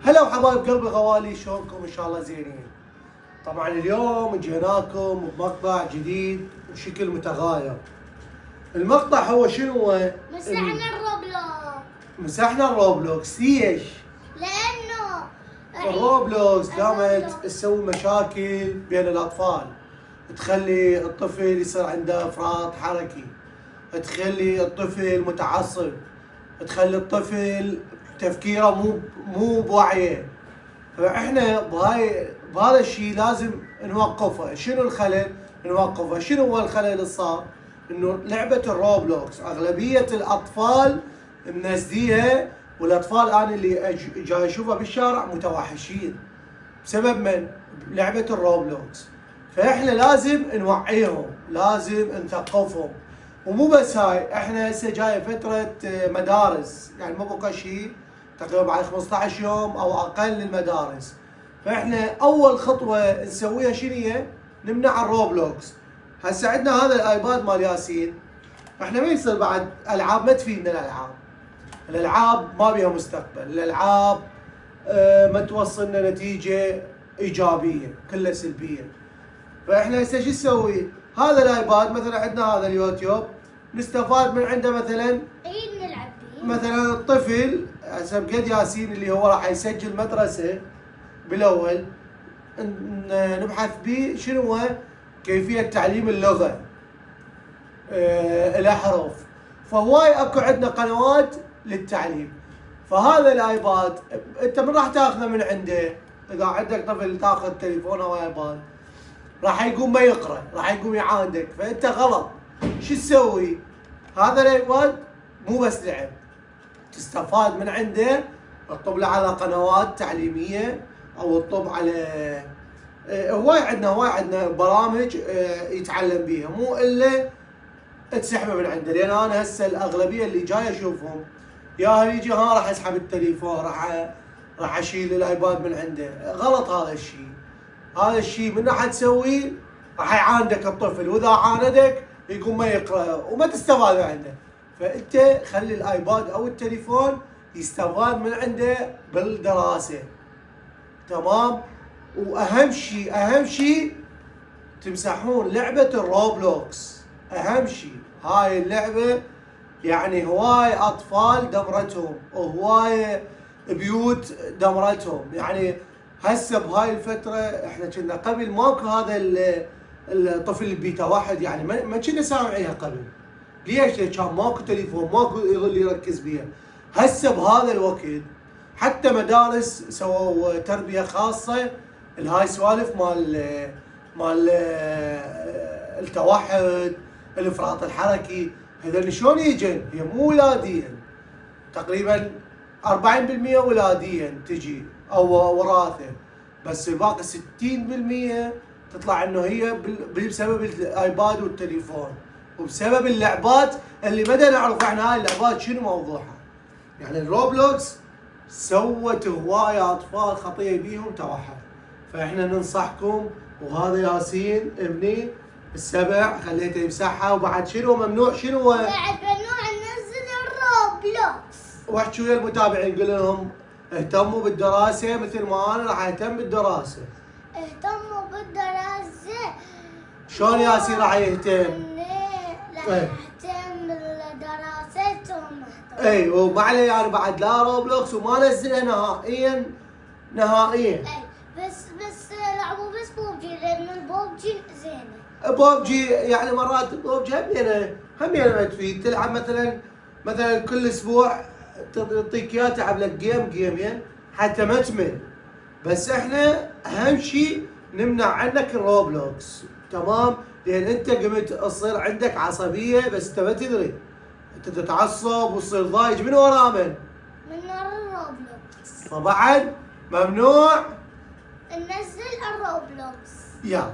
هلا وحبايب قلبي غوالي، شلونكم؟ ان شاء الله زينين. طبعا اليوم جيناكم بمقطع جديد وشكل متغاير. المقطع هو شنو هو؟ مسحنا الروبلوكس. مسحنا الروبلوكس. ليش؟ لانه الروبلوكس قامت تسوي مشاكل بين الاطفال، تخلي الطفل يصير عنده افراط حركي، تخلي الطفل متعصب، تخلي الطفل تفكيره مو بوعيه. فاحنا بهذا الشيء لازم نوقفه. شنو الخلل؟ نوقفه. شنو هو الخلل اللي صار؟ انه لعبه الروبلوكس اغلبيه الاطفال منزليها، والاطفال انا اللي جاي اشوفها بالشارع متوحشين بسبب من؟ لعبه الروبلوكس. فاحنا لازم نوعيهم، لازم نثقفهم. ومو بس هاي، احنا هسه جايه فتره مدارس، يعني مو بقى شيء تقريبا بعد 15 يوم او اقل للمدارس. فاحنا اول خطوه نسويها شنو هي؟ نمنع الروبلوكس. هسه عندنا هذا الايباد مال ياسين، احنا ما يصير بعد العاب، ما تفيدنا الالعاب ما بيها مستقبل. الالعاب ما توصلنا نتيجه ايجابيه، كلها سلبيه. فاحنا هسه شو نسوي؟ هذا الايباد مثلا عندنا هذا اليوتيوب، نستفاد من عنده مثلا. نلعب بيه. مثلا الطفل هسه بقد ياسين اللي هو راح يسجل مدرسه بالاول، نبحث به شنو هو كيفيه تعليم اللغه، الاحرف. فهواي اكو عندنا قنوات للتعليم. فهذا الايباد انت من راح تاخذه من عنده؟ اذا عندك طفل تاخذ تليفون او ايباد راح يقوم ما يقرا، راح يقوم يعاندك، فانت غلط. شو تسوي؟ هذا الايباد مو بس لعب، تستفاد من عنده، تطب له على قنوات تعليميه او تطب على هواي عندنا برامج يتعلم بيها، مو الا تسحبه من عنده. لان انا هسه الاغلبيه اللي جاي اشوفهم يا يجي ها راح اسحب التليفون، راح اشيل الايباد من عنده. غلط هذا الشيء. هذا الشيء من راح تسويه راح يعاندك الطفل، واذا عاندك يقوم ما يقرا وما تستفاد من عنده. فانت خلي الايباد او التليفون يستفاد من عنده بالدراسه. تمام؟ واهم شيء تمسحون لعبه الروبلوكس. اهم شيء هاي اللعبه، يعني هواي اطفال دمرتهم وهواي بيوت دمرتهم. يعني هسه بهاي الفتره احنا كنا قبل ماكو هذا الطفل البيتا واحد، يعني ما كنا سامعيها قبل. ليش؟ كان ماكو تليفون، ماكو يظل يركز بيها. هسه بهذا الوقت حتى مدارس سووا تربيه خاصه لهاي سوالف مال التوحد، الافراط الحركي. هذول شلون يجن؟ هي مو ولاديا، تقريبا 40% ولاديا تجي او وراثه، بس الباقي 60% تطلع انه هي بسبب الايباد والتليفون، وبسبب اللعبات اللي بدنا نعرف احنا هاي اللعبات شنو موضوعها. يعني الروبلوكس سوت هواي اطفال خطيه بيهم توحد. فاحنا ننصحكم. وهذا ياسين ابني السبع خليته يمسحها. وبعد شنو ممنوع؟ شنو هو؟ بعد ممنوع ننزل الروبلوكس. واحكوا ويا المتابعين، قول لهم اهتموا بالدراسه مثل ما انا راح اهتم بالدراسه. اهتموا بالدراسه. شلون ياسين راح يهتم؟ راح اهتم بدراستهم. اي وما علي انا بعد لا روبلوكس وما نزلها نهائيا. اي بس لعبوا بس بوبجي، لان البوبجي زينه. بوبجي يعني مرات بوبجي همينه ما تفيد. تلعب مثلا كل اسبوع تعطيك اياه تلعب لك جيمين حتى ما تمل. بس احنا اهم شيء نمنع عنك الروبلوكس. تمام؟ لان انت قمت تصير عندك عصبيه بس انت ما تدري. انت تتعصب وتصير ضايج من ورا من ورا الروبلوكس. فبعد ممنوع ننزل الروبلوكس. يلا.